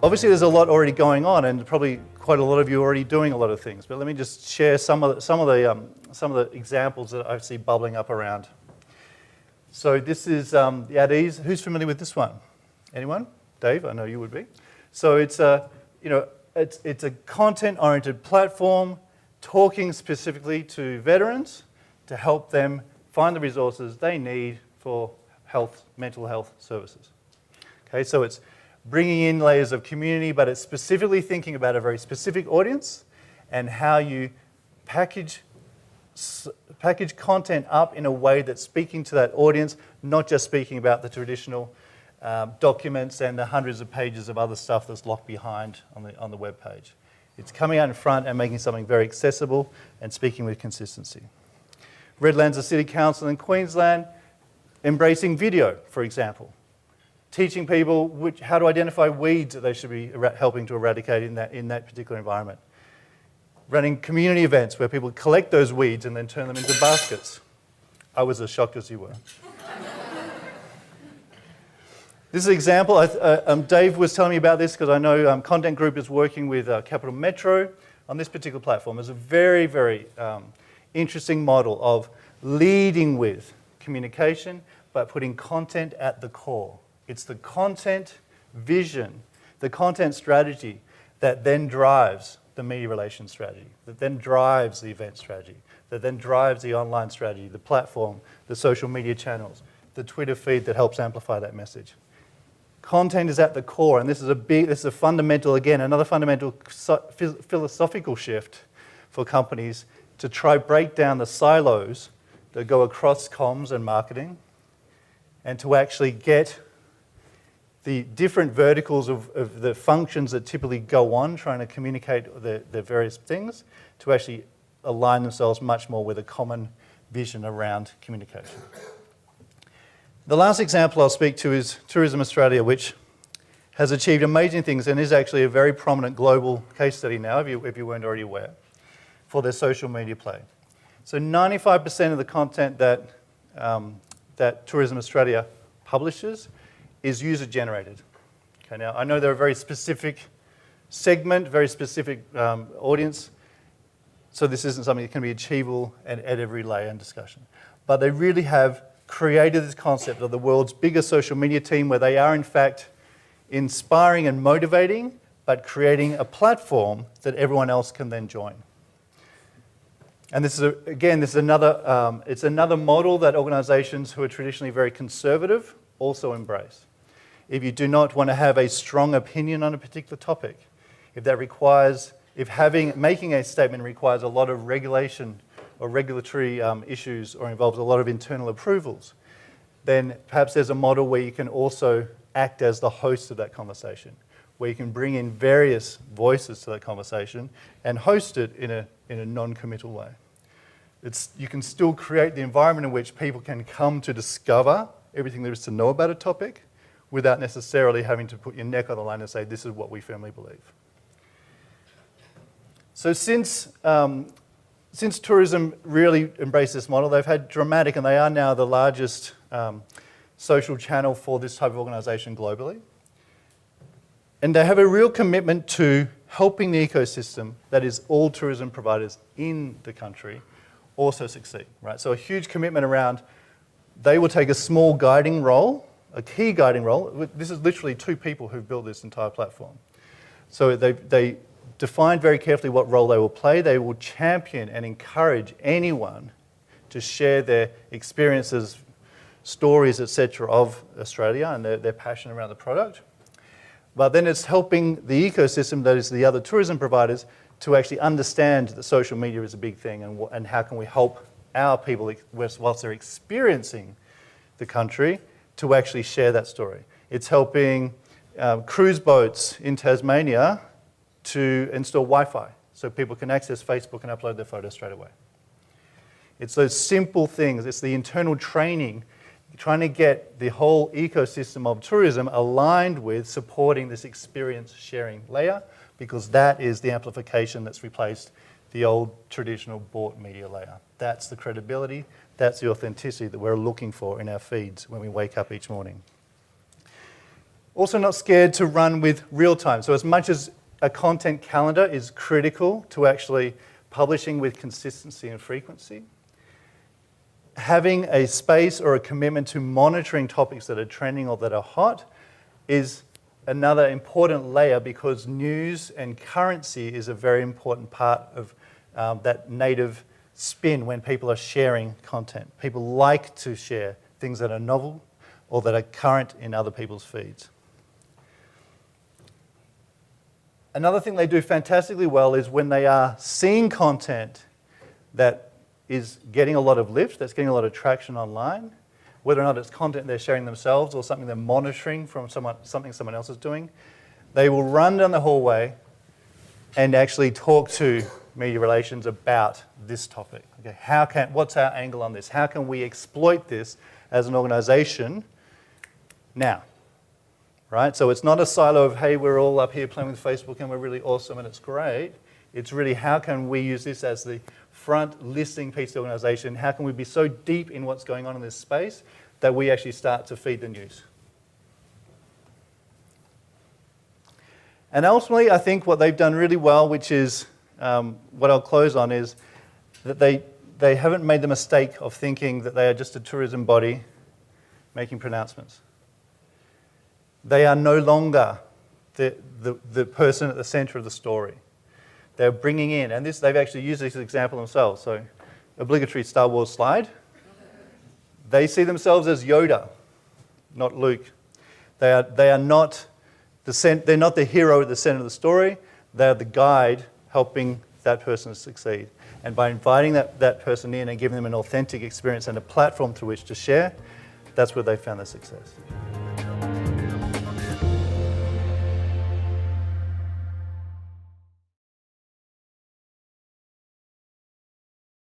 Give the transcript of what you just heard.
Obviously, there's a lot already going on, and probably quite a lot of you are already doing a lot of things. But let me just share some of the examples that I see bubbling up around. So this is the at ease. Who's familiar with this one? Anyone? Dave, I know you would be. So it's a content-oriented platform talking specifically to veterans to help them find the resources they need for mental health services. Okay, so it's bringing in layers of community, but it's specifically thinking about a very specific audience and how you package content up in a way that's speaking to that audience, not just speaking about the traditional documents and the hundreds of pages of other stuff that's locked behind on the web page. It's coming out in front and making something very accessible and speaking with consistency. Redlands, the City Council in Queensland, embracing video, for example. Teaching people how to identify weeds that they should be helping to eradicate in that particular environment. Running community events where people collect those weeds and then turn them into baskets. I was as shocked as you were. This is an example. Dave was telling me about this because I know Content Group is working with Capital Metro on this particular platform. It's a very, very interesting model of leading with communication but putting content at the core. It's the content vision, the content strategy that then drives the media relations strategy, that then drives the event strategy, that then drives the online strategy, the platform, the social media channels, the Twitter feed that helps amplify that message. Content is at the core, and this is a fundamental, again, another fundamental philosophical shift for companies to try break down the silos that go across comms and marketing and to actually get the different verticals of the functions that typically go on trying to communicate the various things to actually align themselves much more with a common vision around communication. The last example I'll speak to is Tourism Australia, which has achieved amazing things and is actually a very prominent global case study now, if you weren't already aware, for their social media play. So 95% of the content that Tourism Australia publishes is user-generated. Okay, now I know they're a very specific segment, very specific audience, so this isn't something that can be achievable at every layer and discussion. But they really have created this concept of the world's biggest social media team where they are in fact inspiring and motivating, but creating a platform that everyone else can then join. And this is another, it's another model that organizations who are traditionally very conservative also embrace. If you do not want to have a strong opinion on a particular topic, making a statement requires a lot of regulation or regulatory issues or involves a lot of internal approvals, then perhaps there's a model where you can also act as the host of that conversation, where you can bring in various voices to that conversation and host it in a non-committal way. You can still create the environment in which people can come to discover everything there is to know about a topic without necessarily having to put your neck on the line and say, this is what we firmly believe. So since tourism really embraced this model, they've had dramatic, and they are now the largest social channel for this type of organisation globally. And they have a real commitment to helping the ecosystem, that is all tourism providers in the country, also succeed, right? So a huge commitment around, they will take a small guiding role, a key guiding role. This is literally 2 people who've built this entire platform. So they defined very carefully what role they will play. They will champion and encourage anyone to share their experiences, stories, etc. of Australia and their passion around the product. But then it's helping the ecosystem, that is the other tourism providers, to actually understand that social media is a big thing and how can we help our people, whilst they're experiencing the country, to actually share that story. It's helping cruise boats in Tasmania to install Wi-Fi so people can access Facebook and upload their photos straight away. It's those simple things. It's the internal training, trying to get the whole ecosystem of tourism aligned with supporting this experience sharing layer, because that is the amplification that's replaced the old traditional bought media layer. That's the credibility, that's the authenticity that we're looking for in our feeds when we wake up each morning. Also not scared to run with real time. So as much as a content calendar is critical to actually publishing with consistency and frequency, having a space or a commitment to monitoring topics that are trending or that are hot is another important layer, because news and currency is a very important part of that native spin when people are sharing content. People like to share things that are novel or that are current in other people's feeds. Another thing they do fantastically well is when they are seeing content that is getting a lot of lift, that's getting a lot of traction online, whether or not it's content they're sharing themselves or something they're monitoring from something someone else is doing, they will run down the hallway and actually talk to media relations about this topic. Okay, what's our angle on this? How can we exploit this as an organization now? Right? So it's not a silo of, hey, we're all up here playing with Facebook and we're really awesome and it's great. It's really, how can we use this as the front listing piece of the organization? How can we be so deep in what's going on in this space that we actually start to feed the news? And ultimately, I think what they've done really well, which is what I'll close on, is that they haven't made the mistake of thinking that they are just a tourism body making pronouncements. They are no longer the person at the center of the story. They're bringing in, and they've actually used this example themselves, so obligatory Star Wars slide. They see themselves as Yoda, not Luke. They are not they're not the hero at the center of the story. They are the guide helping that person succeed. And by inviting that person in and giving them an authentic experience and a platform through which to share, that's where they found their success.